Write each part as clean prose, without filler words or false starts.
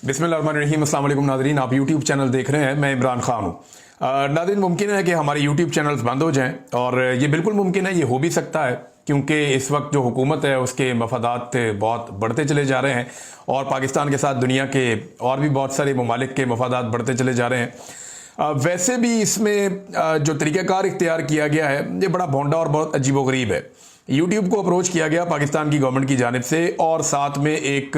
बिस्मिल्लाहिर्रहमानिर्रहीम। अस्सलाम वालेकुम नाज़रीन, आप यूट्यूब चैनल देख रहे हैं। मैं इमरान खान हूँ। नाज़रीन, मुमकिन है कि हमारे यूट्यूब चैनल्स बंद हो जाएं और ये बिल्कुल मुमकिन है, ये हो भी सकता है, क्योंकि इस वक्त जो हुकूमत है उसके मफादात बहुत बढ़ते चले जा रहे हैं और पाकिस्तान के साथ दुनिया के और भी बहुत सारे ममालिक के मफादात बढ़ते चले जा रहे हैं। वैसे भी इसमें जो तरीक़ाकार इख्तियार किया गया है ये बड़ा भोंडा और बहुत अजीबोगरीब है। यूट्यूब को अप्रोच किया गया पाकिस्तान की गवर्नमेंट की जानिब से और साथ में एक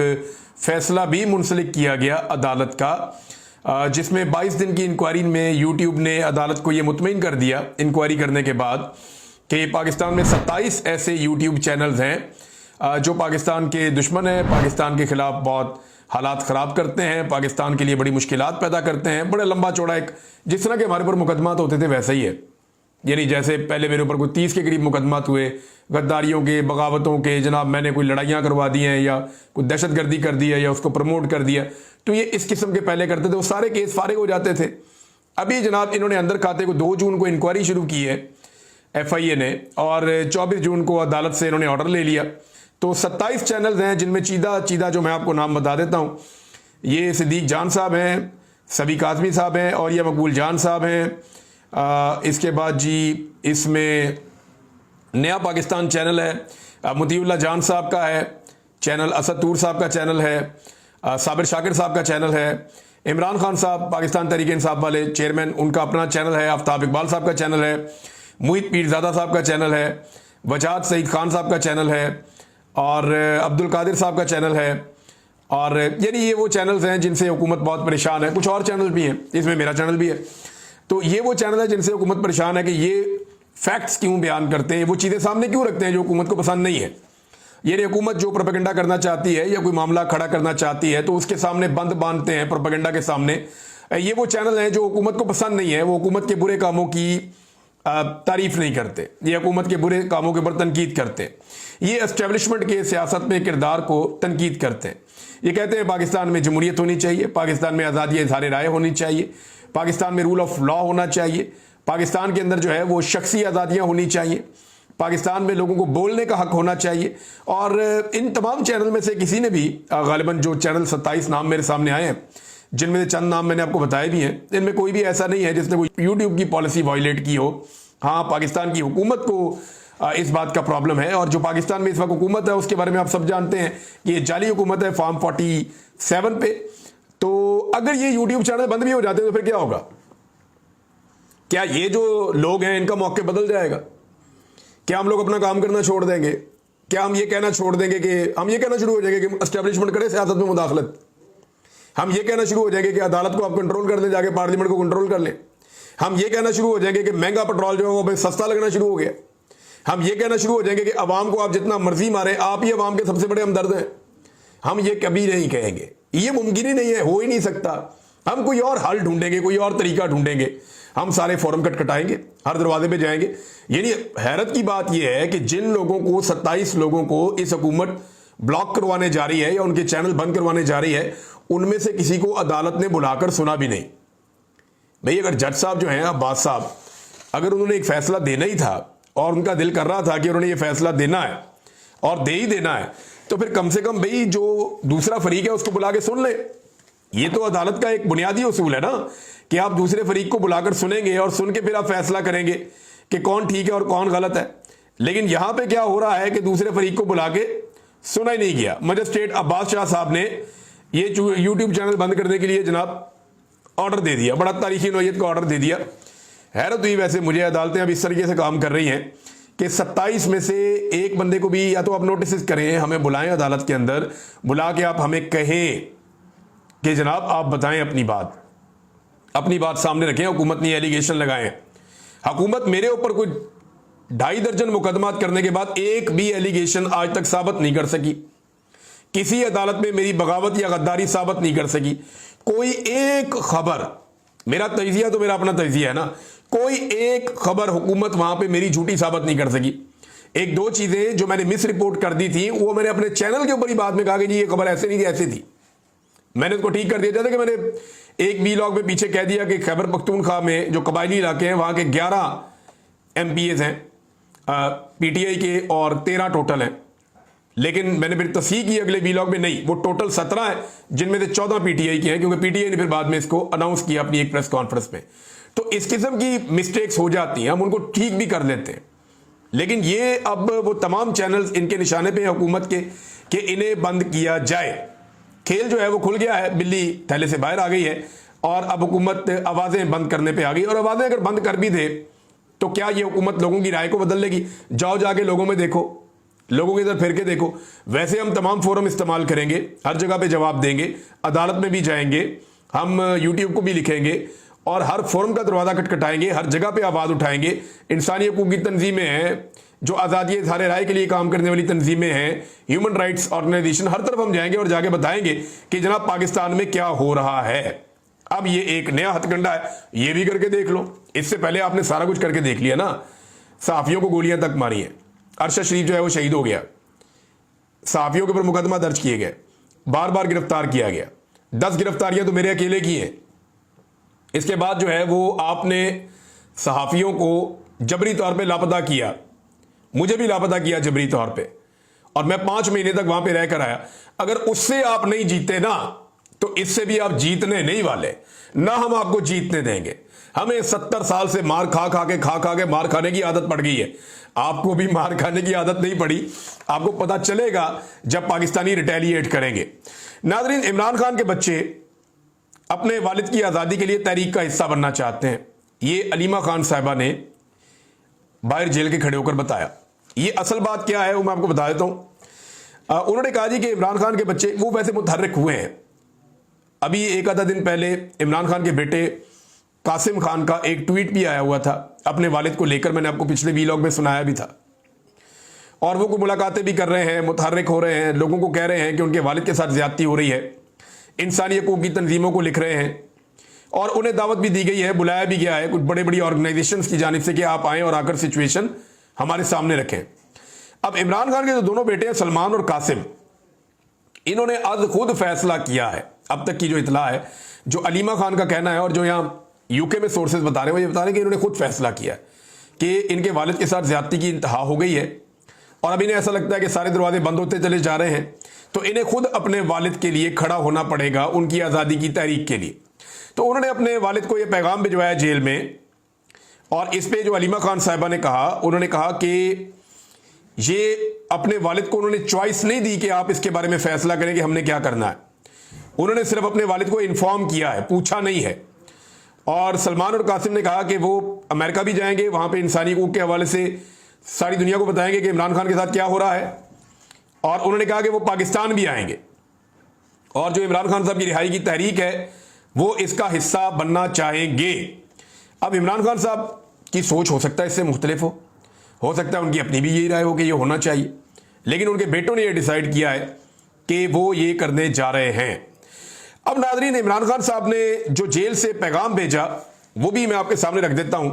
फैसला भी मुंसलिक किया गया अदालत का, जिसमें 22 दिन की इंक्वायरी में यूट्यूब ने अदालत को ये मुतमईन कर दिया इंक्वायरी करने के बाद कि पाकिस्तान में 27 ऐसे यूट्यूब चैनल्स हैं जो पाकिस्तान के दुश्मन हैं, पाकिस्तान के खिलाफ बहुत हालात ख़राब करते हैं, पाकिस्तान के लिए बड़ी मुश्किलात पैदा करते हैं। बड़े लंबा चौड़ा एक जिस तरह के हमारे ऊपर मुकदमात होते थे वैसा ही है। यानी जैसे पहले मेरे ऊपर कोई 30 के करीब मुकदमात हुए गद्दारियों के, बगावतों के, जनाब मैंने कोई लड़ाइयाँ करवा दी हैं या कोई दहशतगर्दी कर दी है या उसको प्रमोट कर दिया, तो ये इस किस्म के पहले करते थे, वो सारे केस फारिग हो जाते थे। अभी जनाब इन्होंने अंदर खाते को 2 जून को इंक्वायरी शुरू की है FIA ने और 24 जून को अदालत से इन्होंने ऑर्डर ले लिया। तो 27 चैनल्स हैं जिनमें चीदा जो मैं आपको नाम बता देता हूँ, ये सिद्दीक जान साहब हैं, सबी काज़मी साहब हैं और ये मकबूल जान साहब हैं। इसके बाद जी इसमें नया पाकिस्तान चैनल है, मुतीउल्लाह जान साहब का है चैनल, असद तूर साहब का चैनल है, साबिर शाकिर साहब का चैनल है, इमरान खान साहब पाकिस्तान तहरीक इंसाफ वाले चेयरमैन, उनका अपना चैनल है, आफ्ताब इकबाल साहब का चैनल है, मुहित पीरज़ादा साहब का चैनल है, वजाद सईद खान साहब का चैनल है और अब्दुल कादिर साहब का चैनल है। और यानी ये वो चैनल्स हैं जिनसे हुकूमत बहुत परेशान है। कुछ और चैनल भी हैं, इसमें मेरा चैनल भी है। तो ये वो चैनल है जिनसे हुकूमत परेशान है कि ये फैक्ट्स क्यों बयान करते हैं, वो चीज़ें सामने क्यों रखते हैं जो हुकूमत को पसंद नहीं है। ये हुकूमत जो प्रोपेगेंडा करना चाहती है या कोई मामला खड़ा करना चाहती है तो उसके सामने बंद बांधते हैं प्रोपेगेंडा के सामने। ये वो चैनल हैं जो हुकूमत को पसंद नहीं है, वो हुकूमत के बुरे कामों की तारीफ नहीं करते, ये हुकूमत के बुरे कामों के ऊपर तनकीद करते हैं, ये एस्टेब्लिशमेंट के सियासत में किरदार को तनकीद करते हैं। ये कहते हैं पाकिस्तान में जमहूरियत होनी चाहिए, पाकिस्तान में आज़ादी इज़हार राय होनी चाहिए, पाकिस्तान में रूल ऑफ लॉ होना चाहिए, पाकिस्तान के अंदर जो है वो शख्सी आज़ादियाँ होनी चाहिए, पाकिस्तान में लोगों को बोलने का हक होना चाहिए। और इन तमाम चैनल में से किसी ने भी गालिबन जो चैनल 27 नाम मेरे सामने आए हैं, जिनमें से चंद नाम मैंने आपको बताए भी हैं, इनमें कोई भी ऐसा नहीं है जिसने कोई यूट्यूब की पॉलिसी वायलेट की हो। हाँ, पाकिस्तान की हुकूमत को इस बात का प्रॉब्लम है और जो पाकिस्तान में इस वक्त हुकूमत है उसके बारे में आप सब जानते हैं कि ये जाली हुकूमत है फॉर्म 47 पे। तो अगर ये यूट्यूब चैनल बंद भी हो जाते हैं तो फिर क्या होगा? क्या ये जो लोग हैं इनका मौके बदल जाएगा? क्या हम लोग अपना काम करना छोड़ देंगे? क्या हम ये कहना छोड़ देंगे कि हम ये कहना शुरू हो जाएंगे कि एस्टेब्लिशमेंट करे सियासत में मुदाखलत? हम ये कहना शुरू हो जाएंगे कि अदालत को आप कंट्रोल कर लें, जाके पार्लियामेंट को कंट्रोल कर लें? हम ये कहना शुरू हो जाएंगे कि महंगा पेट्रोल जो है वो सस्ता लगना शुरू हो गया? हम ये कहना शुरू हो जाएंगे कि अवाम को आप जितना मर्जी मारें, आप ही अवाम के सबसे बड़े हमदर्द हैं? हम ये कभी नहीं कहेंगे, ये मुमकिन ही नहीं है, हो ही नहीं सकता। हम कोई और हल ढूंढेंगे, कोई और तरीका ढूंढेंगे, हम सारे फोरम खटखटाएंगे, हर दरवाजे पे जाएंगे। यानी हैरत की बात यह है कि जिन लोगों को 27 लोगों को इस हुकूमत ब्लॉक करवाने जा रही है या उनके चैनल बंद करवाने जा रही है, उनमें से किसी को अदालत ने बुलाकर सुना भी नहीं। भाई अगर जज साहब जो हैं अब्बास साहब, अगर उन्होंने एक फैसला देना ही था और उनका दिल कर रहा था कि उन्होंने ये फैसला देना है और दे ही देना है, तो फिर कम से कम भाई जो दूसरा फरीक है उसको बुला के सुन ले। ये तो अदालत का एक बुनियादी उसूल है ना कि आप दूसरे फरीक को बुलाकर सुनेंगे और सुन के फिर आप फैसला करेंगे कि कौन ठीक है और कौन गलत है। लेकिन यहां पे क्या हो रहा है कि दूसरे फरीक को बुला के सुना ही नहीं गया। मजिस्ट्रेट अब्बास शाह साहब ने ये यूट्यूब चैनल बंद करने के लिए जनाब ऑर्डर दे दिया, बड़ा तारीखी नौयत का ऑर्डर दे दिया। हैरत हुई वैसे मुझे, अदालतें अब इस तरीके से काम कर रही हैं कि 27 में से एक बंदे को भी या तो आप नोटिस करें, हमें बुलाएं अदालत के अंदर, बुला के आप हमें कहें कि जनाब आप बताएं अपनी बात सामने रखें। हुकूमत ने एलिगेशन लगाए, हुकूमत मेरे ऊपर कोई 2.5 दर्जन मुकदमात करने के बाद एक भी एलिगेशन आज तक साबित नहीं कर सकी, किसी अदालत में मेरी बगावत या गद्दारी साबित नहीं कर सकी। कोई एक खबर, मेरा तजिया तो मेरा अपना तजिया है ना, कोई एक खबर हुकूमत वहां पे मेरी झूठी साबित नहीं कर सकी। 1-2 चीजें जो मैंने मिस रिपोर्ट कर दी थी वो मैंने अपने चैनल के ऊपर ही बाद में कहा कि जी ये खबर ऐसे नहीं थी, ऐसी थी, मैंने उसको ठीक कर दिया। जैसे कि मैंने एक वीलॉग में पीछे कह दिया कि खैबर पख्तूनख्वा में जो कबायली इलाके हैं वहां के 11 MPAs हैं PTI के और 13 टोटल हैं, लेकिन मैंने फिर तस्हीह की अगले वीलॉग में, नहीं वो टोटल 17 है, जिनमें से 14 पीटीआई की हैं, क्योंकि पीटीआई ने फिर बाद में इसको अनाउंस किया अपनी एक प्रेस कॉन्फ्रेंस में। तो इस किस्म की मिस्टेक्स हो जाती हैं, हम उनको ठीक भी कर लेते हैं, लेकिन ये अब वो तमाम चैनल्स इनके निशाने पे हुकूमत के कि इन्हें बंद किया जाए। खेल जो है वो खुल गया है, बिल्ली थैले से बाहर आ गई है और अब हुकूमत आवाज़ें बंद करने पे आ गई। और आवाज़ें अगर बंद कर भी दे तो क्या ये हुकूमत लोगों की राय को बदल लेगी? जाओ जाके लोगों में देखो, लोगों की तरफ फिर के देखो। वैसे हम तमाम फोरम इस्तेमाल करेंगे, हर जगह पे जवाब देंगे, अदालत में भी जाएंगे, हम यूट्यूब को भी लिखेंगे और हर फोरम का दरवाज़ा खटखटाएंगे, हर जगह पे आवाज़ उठाएंगे। इंसानी हकूक़ की तंजीमें हैं, जो आज़ादी सारे राय के लिए काम करने वाली तंजीमें हैं, ह्यूमन राइट्स ऑर्गेनाइजेशन, हर तरफ हम जाएंगे और जाके बताएंगे कि जनाब पाकिस्तान में क्या हो रहा है। अब ये एक नया हथकंडा है, ये भी करके देख लो। इससे पहले आपने सारा कुछ करके देख लिया ना, सहाफ़ियों को गोलियां तक मारी हैं, अरशद शरीफ जो है वो शहीद हो गया, सहाफ़ियों के ऊपर मुकदमा दर्ज किए गए, बार बार गिरफ्तार किया गया, 10 गिरफ्तारियां तो मेरे अकेले की हैं। इसके बाद जो है वो आपने सहाफ़ियों को जबरी तौर पे लापता किया, मुझे भी लापता किया जबरी तौर पे, और मैं 5 महीने तक वहां पे रह कर आया। अगर उससे आप नहीं जीते ना, तो इससे भी आप जीतने नहीं वाले, ना हम आपको जीतने देंगे। हमें 70 साल से मार खा खा के मार खाने की आदत पड़ गई है। आपको भी मार खाने की आदत नहीं पड़ी, आपको पता चलेगा जब पाकिस्तानी रिटेलिएट करेंगे। नाज़रीन, इमरान खान के बच्चे अपने वालिद की आज़ादी के लिए तहरीक का हिस्सा बनना चाहते हैं, ये अलीमा खान साहिबा ने बाहर जेल के खड़े होकर बताया। ये असल बात क्या है वो मैं आपको बता देता हूं। उन्होंने कहा जी कि इमरान खान के बच्चे वो वैसे मुतहर्रिक हुए हैं। अभी एक आधा दिन पहले इमरान खान के बेटे कासिम खान का एक ट्वीट भी आया हुआ था अपने वालिद को लेकर, मैंने आपको पिछले वीलॉग में सुनाया भी था, और वो को मुलाकातें भी कर रहे हैं, मुतहर्रिक हो रहे हैं, लोगों को कह रहे हैं कि उनके वालिद के साथ ज्यादती हो रही है, इंसानी हकूक़ की तंजीमों को लिख रहे हैं, और उन्हें दावत भी दी गई है, बुलाया भी गया है कुछ बड़ी बड़ी ऑर्गेनाइजेशंस की जानिब से कि आप आएँ और आकर सिचुएशन हमारे सामने रखें। अब इमरान खान के जो दोनों बेटे हैं सलमान और कासिम, इन्होंने आज खुद फैसला किया है, अब तक की जो इतला है, जो अलीमा खान का कहना है और जो यहाँ यूके में सोर्सेज बता रहे हैं वो ये बता रहे हैं कि इन्होंने खुद फैसला किया है कि इनके वालिद के साथ ज्यादती की इंतहा हो गई है और अब इन्हें ऐसा लगता है कि सारे दरवाजे बंद होते चले जा रहे हैं, तो इन्हें खुद अपने वालिद के लिए खड़ा होना पड़ेगा उनकी आज़ादी की तहरीक के लिए। तो उन्होंने अपने वालिद को ये पैगाम भिजवाया जेल में, और इस पे जो अलीमा खान साहिबा ने कहा, उन्होंने कहा कि ये अपने वालिद को उन्होंने चॉइस नहीं दी कि आप इसके बारे में फैसला करें कि हमने क्या करना है। उन्होंने सिर्फ अपने वालिद को इन्फॉर्म किया है, पूछा नहीं है। और सलमान और कासिम ने कहा कि वो अमेरिका भी जाएंगे, वहां पे इंसानी हकूक़ के हवाले से सारी दुनिया को बताएंगे कि इमरान खान के साथ क्या हो रहा है, और उन्होंने कहा कि वो पाकिस्तान भी आएंगे और जो इमरान खान साहब की रिहाई की तहरीक है वो इसका हिस्सा बनना चाहेंगे। अब इमरान खान साहब की सोच हो सकता है इससे मुख्तलिफ हो सकता है उनकी अपनी भी यही राय हो कि ये होना चाहिए, लेकिन उनके बेटों ने ये डिसाइड किया है कि वो ये करने जा रहे हैं। अब नाज़रीन, इमरान खान साहब ने जो जेल से पैगाम भेजा वो भी मैं आपके सामने रख देता हूं।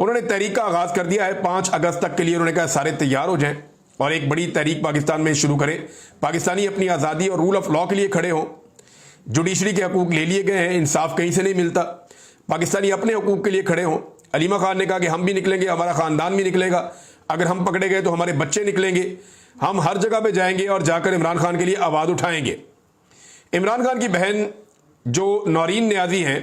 उन्होंने तहरीक का आगाज़ कर दिया है 5 अगस्त तक के लिए। उन्होंने कहा सारे तैयार हो जाएं और एक बड़ी तहरीक पाकिस्तान में शुरू करें, पाकिस्तानी अपनी आज़ादी और रूल ऑफ लॉ के लिए खड़े हों। जुडिशरी के हकूक़ ले लिए गए हैं, इंसाफ कहीं से नहीं मिलता, पाकिस्तानी अपने हकूक़ के लिए खड़े हों। अलीमा खान ने कहा कि हम भी निकलेंगे, हमारा ख़ानदान भी निकलेगा, अगर हम पकड़े गए तो हमारे बच्चे निकलेंगे, हम हर जगह पे जाएंगे और जाकर इमरान खान के लिए आवाज़ उठाएंगे। इमरान खान की बहन जो नौरीन न्याजी हैं,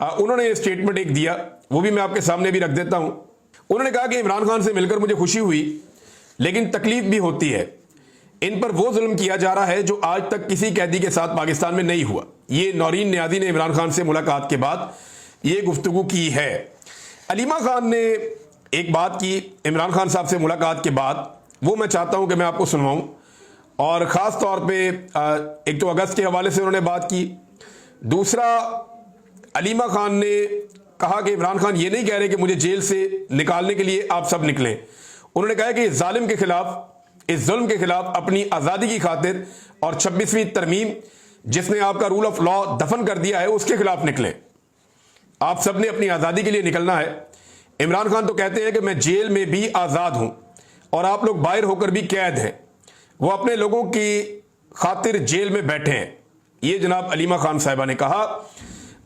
उन्होंने स्टेटमेंट एक दिया, वो भी मैं आपके सामने भी रख देता हूं। उन्होंने कहा कि इमरान खान से मिलकर मुझे खुशी हुई, लेकिन तकलीफ भी होती है। इन पर वो जुल्म किया जा रहा है जो आज तक किसी कैदी के साथ पाकिस्तान में नहीं हुआ। ये नौरीन न्याजी ने इमरान खान से मुलाकात के बाद ये गुफ्तगू की है। अलीमा खान ने एक बात की इमरान खान साहब से मुलाकात के बाद, वो मैं चाहता हूं कि मैं आपको सुनवाऊं। और ख़ास तौर पे एक तो अगस्त के हवाले से उन्होंने बात की। दूसरा, अलीमा खान ने कहा कि इमरान खान ये नहीं कह रहे कि मुझे जेल से निकालने के लिए आप सब निकलें। उन्होंने कहा कि इस जालिम के खिलाफ, इस जुल्म के खिलाफ, अपनी आज़ादी की खातिर और 26वीं तरमीम जिसने आपका रूल ऑफ लॉ दफन कर दिया है उसके खिलाफ निकलें। आप सब ने अपनी आज़ादी के लिए निकलना है। इमरान खान तो कहते हैं कि मैं जेल में भी आज़ाद हूं और आप लोग बाहर होकर भी कैद हैं। वो अपने लोगों की खातिर जेल में बैठे हैं, ये जनाब अलीमा खान साहिबा ने कहा।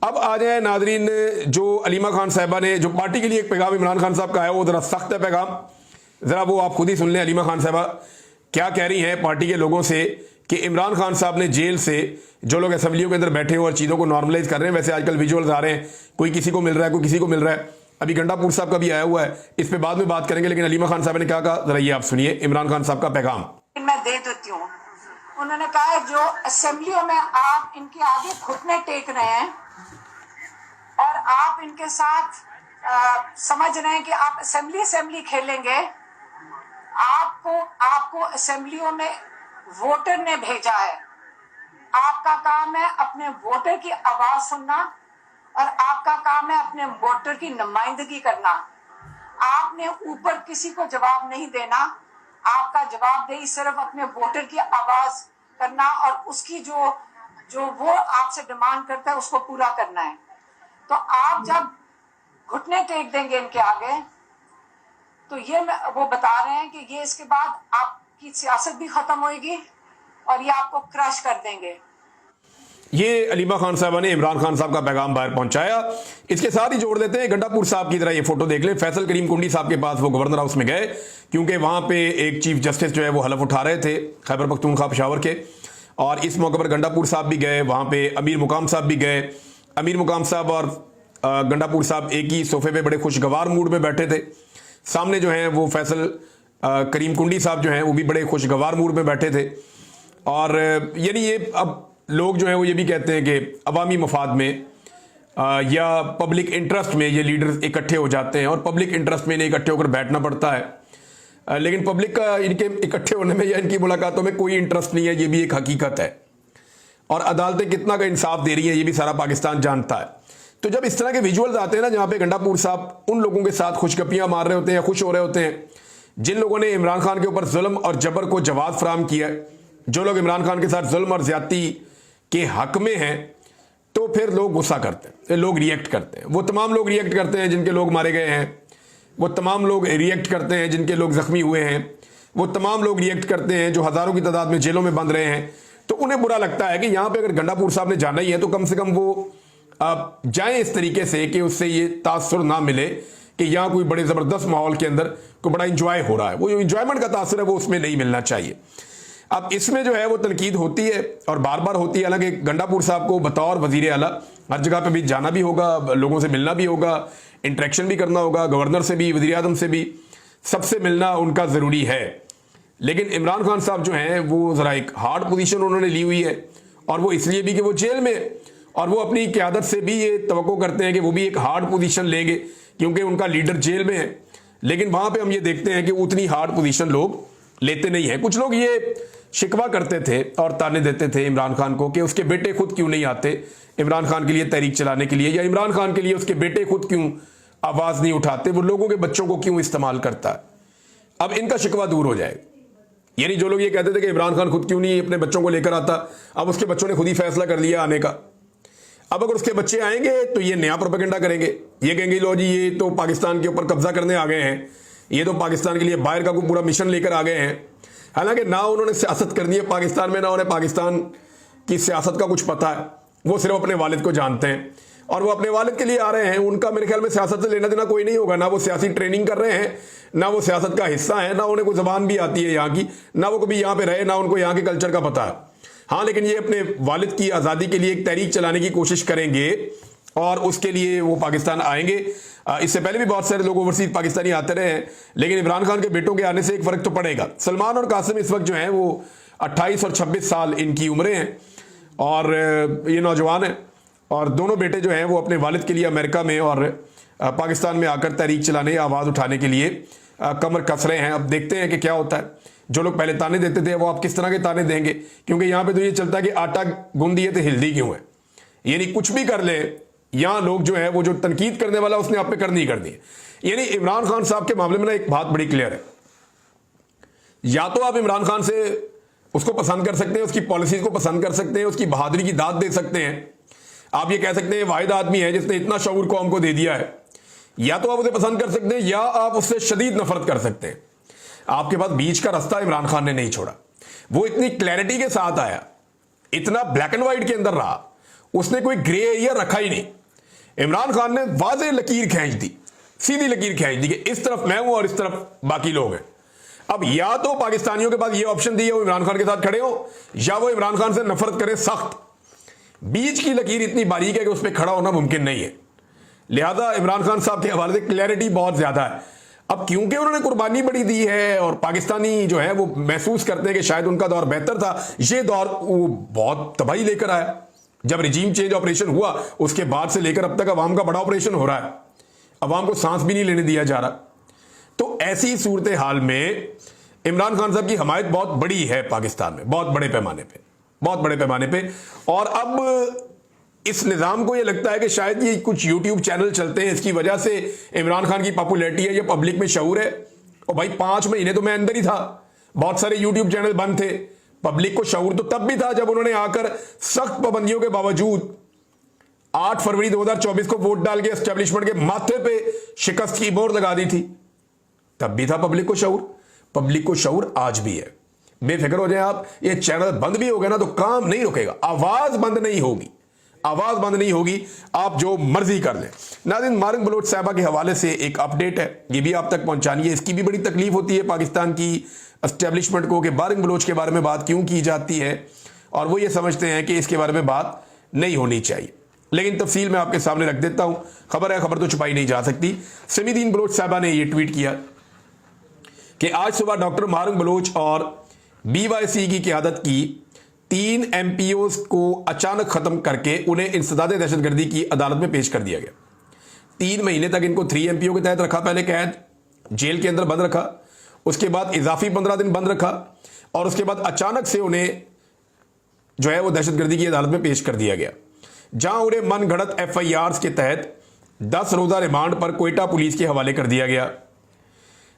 अब आ जाए नाजरीन, जो अलीमा खान साहिबा ने जो पार्टी के लिए एक पैगाम इमरान खान साहब का है वो ज़रा सख्त है पैगाम, ज़रा वो आप खुद ही सुन लें। अलीमा खान साहिबा क्या कह रही हैं पार्टी के लोगों से कि इमरान खान साहब ने जेल से जो लोग असेंबलियों के अंदर बैठे हुए और चीज़ों को नॉर्मलाइज कर रहे हैं, वैसे आजकल विजुअल्स आ रहे हैं, कोई किसी को मिल रहा है, कोई किसी को मिल रहा है। अभी गंडापुर साहब का भी आया हुआ है, इस पे बाद में बात करेंगे, लेकिन अलीमा खान साहब ने क्या कहा, जरा ये आप सुनिए इमरान खान साहब का पैगाम। मैं दे देती हूँ। उन्होंने कहा है जो असेंबलियों में आप इनके आगे घुटने टेक रहे हैं और आप इनके साथ समझ रहे हैं कि आप असेंबली खेलेंगे, आपको असेंबलियों में वोटर ने भेजा है। आपका काम है अपने वोटर की आवाज सुनना और आपका काम है अपने वोटर की नुमाइंदगी करना। आपने ऊपर किसी को जवाब नहीं देना, आपका जवाबदेही सिर्फ अपने वोटर की आवाज करना और उसकी जो वो आपसे डिमांड करता है उसको पूरा करना है। तो आप जब घुटने टेक देंगे इनके आगे, तो ये वो बता रहे हैं कि ये इसके बाद आपकी सियासत भी खत्म होगी और ये आपको क्रश कर देंगे। ये अलीमा खान साहबा ने इमरान खान साहब का पैगाम बाहर पहुंचाया। इसके साथ ही जोड़ देते हैं गंडापुर साहब की तरह ये फोटो देख ले। फैसल करीम कुंडी साहब के पास वो गवर्नर हाउस में गए, क्योंकि वहां पे एक चीफ जस्टिस जो है वो हलफ उठा रहे थे खैबर पख्तूनख्वा पेशावर के, और इस मौके पर गंडापुर साहब भी गए, वहां पे अमीर मुकाम साहब भी गए। अमीर मुकाम साहब और गंडापुर साहब एक ही सोफे पे बड़े खुशगवार मूड में बैठे थे। सामने जो है वो फैसल करीम कुंडी साहब जो हैं वो भी बड़े खुशगवार मूड में बैठे थे। और यानी ये अब लोग जो हैं वो ये भी कहते हैं कि अवामी मफाद में या पब्लिक इंटरेस्ट में ये लीडर्स इकट्ठे हो जाते हैं और पब्लिक इंटरेस्ट में इन्हें इकट्ठे होकर बैठना पड़ता है। लेकिन पब्लिक का इनके इकट्ठे होने में या इनकी मुलाकातों में कोई इंटरेस्ट नहीं है, ये भी एक हकीकत है। और अदालतें कितना का इंसाफ दे रही हैं ये भी सारा पाकिस्तान जानता है। तो जब इस तरह के विजुअल्स आते हैं ना, जहाँ पे गंडापुर साहब उन लोगों के साथ खुशगपियाँ मार रहे होते हैं या खुश हो रहे होते हैं जिन लोगों ने इमरान खान के ऊपर जुल्म और जबर को जवाब फराहम किया, जो लोग इमरान खान के साथ जुल्म और ज्यादती के हक में हैं, तो फिर लोग गुस्सा करते हैं, लोग रिएक्ट करते हैं। वो तमाम लोग रिएक्ट करते हैं जिनके लोग मारे गए हैं, वो तमाम लोग रिएक्ट करते हैं जिनके लोग जख्मी हुए हैं, वो तमाम लोग रिएक्ट करते हैं जो हज़ारों की तादाद में जेलों में बंद रहे हैं। तो उन्हें बुरा लगता है कि यहाँ पे अगर गंडापुर साहब ने जाना ही है तो कम से कम वो जाएं इस तरीके से कि उससे ये तासुर ना मिले कि यहाँ कोई बड़े ज़बरदस्त माहौल के अंदर कोई बड़ा इंजॉय हो रहा है। वो जो इंजॉयमेंट का तासुर है वो उसमें नहीं मिलना चाहिए। अब इसमें जो है वो तनकीद होती है और बार बार होती है। हालांकि गंडापुर साहब को बतौर वजीर आला हर जगह पे भी जाना भी होगा, लोगों से मिलना भी होगा, इंटरेक्शन भी करना होगा, गवर्नर से भी, वजीर आज़म से भी, सबसे मिलना उनका ज़रूरी है। लेकिन इमरान खान साहब जो हैं वो ज़रा एक हार्ड पोजीशन उन्होंने ली हुई है, और वो इसलिए भी कि वो जेल में, और वो अपनी क़यादत से भी ये तवक्को करते हैं कि वो भी एक हार्ड पोजीशन लेंगे क्योंकि उनका लीडर जेल में है। लेकिन वहाँ पे हम ये देखते हैं कि उतनी हार्ड पोजीशन लोग लेते नहीं हैं। कुछ लोग ये शिकवा करते थे और ताने देते थे इमरान खान को कि उसके बेटे खुद क्यों नहीं आते इमरान खान के लिए तहरीक चलाने के लिए, या इमरान खान के लिए उसके बेटे खुद क्यों आवाज़ नहीं उठाते, वो लोगों के बच्चों को क्यों इस्तेमाल करता है। अब इनका शिकवा दूर हो जाएगा। यानी जो लोग ये कहते थे कि इमरान खान खुद क्यों नहीं अपने बच्चों को लेकर आता, अब उसके बच्चों ने खुद ही फैसला कर लिया आने का। अब अगर उसके बच्चे आएंगे तो ये नया प्रोपेगेंडा करेंगे, ये कहेंगे लो जी ये तो पाकिस्तान के ऊपर कब्जा करने आ गए हैं, ये तो पाकिस्तान के लिए बाहर का पूरा मिशन लेकर आ गए हैं। हालांकि ना उन्होंने सियासत करनी है पाकिस्तान में, ना उन्हें पाकिस्तान की सियासत का कुछ पता है, वो सिर्फ अपने वालिद को जानते हैं और वो अपने वालिद के लिए आ रहे हैं। उनका मेरे ख्याल में सियासत से लेना देना कोई नहीं होगा, ना वो सियासी ट्रेनिंग कर रहे हैं, ना वो सियासत का हिस्सा है, ना उन्हें कोई जबान भी आती है यहाँ की, ना वो कभी यहाँ पे रहे, ना उनको यहाँ के कल्चर का पता है। हाँ, लेकिन ये अपने वालिद की आज़ादी के लिए एक तहरीक चलाने की कोशिश करेंगे और उसके लिए वो पाकिस्तान आएंगे। इससे पहले भी बहुत सारे लोग ओवरसीज पाकिस्तानी आते रहे हैं, लेकिन इमरान खान के बेटों के आने से एक फ़र्क तो पड़ेगा। सलमान और कासिम इस वक्त जो हैं वो 28 और 26 साल इनकी उम्रें हैं और ये नौजवान हैं, और दोनों बेटे जो हैं वो अपने वालिद के लिए अमेरिका में और पाकिस्तान में आकर तहरीक चलाने, आवाज़ उठाने के लिए कमर कस रहे हैं। अब देखते हैं कि क्या होता है। जो लोग पहले ताने देते थे वो आप किस तरह के ताने देंगे, क्योंकि यहाँ पे तो ये चलता है कि आटा गूंद दिए तो हिलदी क्यों है। यानी कुछ भी कर ले, यहाँ लोग जो है वो जो तनकीद करने वाला उसने आप पे करनी ही करनी है। यानी इमरान खान साहब के मामले में ना एक बात बड़ी क्लियर है, या तो आप इमरान खान से उसको पसंद कर सकते हैं, उसकी पॉलिसीज को पसंद कर सकते हैं, उसकी बहादुरी की दाद दे सकते हैं, आप ये कह सकते हैं वाहिद आदमी है जिसने इतना शऊर कौम को दे दिया है, या तो आप उसे पसंद कर सकते हैं या आप उससे शदीद नफरत कर सकते हैं। आपके पास बीच का रास्ता इमरान खान ने नहीं छोड़ा। वो इतनी क्लैरिटी के साथ आया, इतना ब्लैक एंड व्हाइट के अंदर रहा, उसने कोई ग्रे एरिया रखा ही नहीं। इमरान खान ने वाज़ेह लकीर खींच दी, सीधी लकीर खींच दी कि इस तरफ मैं हूं और इस तरफ बाकी लोग हैं। अब या तो पाकिस्तानियों के पास ये ऑप्शन दिए वो इमरान खान के साथ खड़े हो, या वो इमरान खान से नफरत करें सख्त। बीच की लकीर इतनी बारीक है कि उस पर खड़ा होना मुमकिन नहीं है। लिहाजा इमरान खान साहब के हवाले से क्लैरिटी बहुत ज्यादा है। अब क्योंकि उन्होंने कुर्बानी बड़ी दी है और पाकिस्तानी जो है वो महसूस करते हैं कि शायद उनका दौर बेहतर था, ये दौर वो बहुत तबाही लेकर आया। जब रिजीम चेंज ऑपरेशन हुआ उसके बाद से लेकर अब तक अवाम का बड़ा ऑपरेशन हो रहा है, अवाम को सांस भी नहीं लेने दिया जा रहा। तो ऐसी सूरत हाल में इमरान खान साहब की हमायत बहुत बड़ी है पाकिस्तान में, बहुत बड़े पैमाने पे, बहुत बड़े पैमाने पे। और अब इस निज़ाम को यह लगता है कि शायद ये कुछ यूट्यूब चैनल चलते हैं, इसकी वजह से इमरान खान की पॉपुलैरिटी है, ये पब्लिक में शऊर है। और भाई 5 महीने तो मैं अंदर ही था, बहुत सारे यूट्यूब चैनल बंद थे। पब्लिक को शऊर तो तब भी था जब उन्होंने आकर सख्त पाबंदियों के बावजूद 8 फरवरी 2024 को वोट डाल के एस्टेब्लिशमेंट के माथे पे शिकस्त की मोहर लगा दी थी। तब भी था पब्लिक को शऊर, पब्लिक को शऊर आज भी है। बेफिक्र हो जाए आप, ये चैनल बंद भी हो गया ना तो काम नहीं रुकेगा, आवाज बंद नहीं होगी, आवाज बंद नहीं होगी, आप जो मर्जी कर लें। नाज़रीन, मारिंग बलोच साहबा के हवाले से एक अपडेट है, ये भी आप तक पहुंचानी है। इसकी भी बड़ी तकलीफ होती है पाकिस्तान की एस्टेब्लिशमेंट को कि मारिंग बलोच के बारे में बात क्यों की जाती है, और वो ये समझते हैं कि इसके बारे में बात नहीं होनी चाहिए। लेकिन तफसील मैं आपके सामने रख देता हूं। खबर है, खबर तो छुपाई नहीं जा सकती। सिमीदीन बलोच साहबा ने यह ट्वीट किया कि आज सुबह डॉक्टर मारिंग बलोच और BYC की क़यादत की 3 MPOs को अचानक खत्म करके उन्हें इंसदाद दहशतगर्दी की अदालत में पेश कर दिया गया। 3 महीने तक इनको 3 MPO के तहत रखा, पहले कैद जेल के अंदर बंद रखा, उसके बाद इजाफी 15 दिन बंद रखा, और उसके बाद अचानक से उन्हें जो है वो दहशतगर्दी की अदालत में पेश कर दिया गया, जहां उन्हें मनगढ़ंत FIRs के तहत 10 रोजा रिमांड पर कोयटा पुलिस के हवाले कर दिया गया।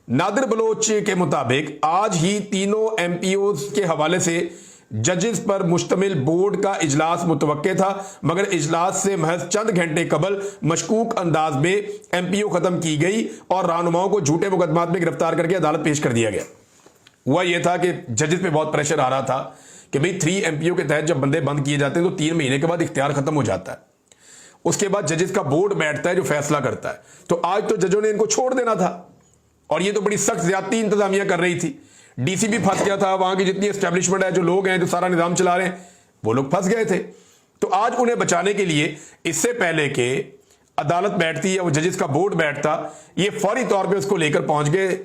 नादिर बलोच के मुताबिक आज ही तीनों MPOs के हवाले से जजेस पर मुश्तमिल बोर्ड का इजलास मुतवक्के था, मगर इजलास से महज चंद घंटे कबल मशकूक अंदाज में MPO खत्म की गई और रहनुमाओं को झूठे मुकदमात में गिरफ्तार करके अदालत पेश कर दिया गया। हुआ यह था कि जजेस पे बहुत प्रेशर आ रहा था कि भाई 3 MPO के तहत जब बंदे बंद किए जाते हैं तो 3 महीने के बाद इख्तियार खत्म हो जाता है, उसके बाद जजेस का बोर्ड बैठता है जो फैसला करता है। तो आज तो जजों ने इनको छोड़ देना था, और ये तो बड़ी सख्त ज्यादती इंतजामिया कर रही थी। DC भी फंस गया था, वहां की जितनी एस्टेब्लिशमेंट है, जो लोग हैं जो सारा निजाम चला रहे हैं, वो लोग फंस गए थे। तो आज उन्हें बचाने के लिए इससे पहले कि अदालत बैठती या वो जजेस का बोर्ड बैठता, ये फौरी तौर पे उसको लेकर पहुंच गए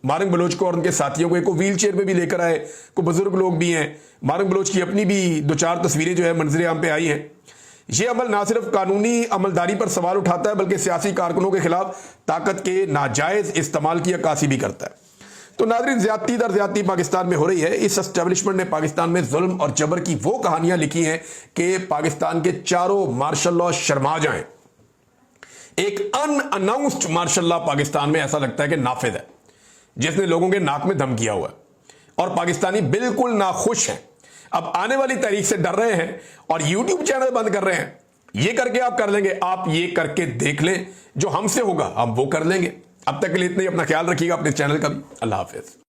मारिंग बलोच को और उनके साथियों को। एक व्हील चेयर में भी लेकर आए, को बुजुर्ग लोग भी हैं। मारिंग बलोच की अपनी भी 2-4 तस्वीरें जो है मंजर आम पे आई हैं। ये अमल ना सिर्फ कानूनी अमलदारी पर सवाल उठाता है बल्कि सियासी कारकुनों के खिलाफ ताकत के नाजायज इस्तेमाल की अक्कासी भी करता है। तो नाज़रीन, ज्यादती दर ज्यादती पाकिस्तान में हो रही है। इस एस्टेब्लिशमेंट ने पाकिस्तान में जुल्म और जबर की वो कहानियां लिखी हैं कि पाकिस्तान के चारों मार्शल लॉ शर्मा जाएं। एक अनअनाउंस्ड मार्शल लॉ पाकिस्तान में ऐसा लगता है कि नाफिज है, जिसने लोगों के नाक में दम किया हुआ है, और पाकिस्तानी बिल्कुल नाखुश हैं। अब आने वाली तारीख से डर रहे हैं और यूट्यूब चैनल बंद कर रहे हैं। ये करके आप कर लेंगे, आप ये करके देख लें, जो हमसे होगा हम वो कर लेंगे। अब तक के लिए इतना ही, अपना ख्याल रखिएगा, अपने चैनल का भी। अल्लाह हाफिज।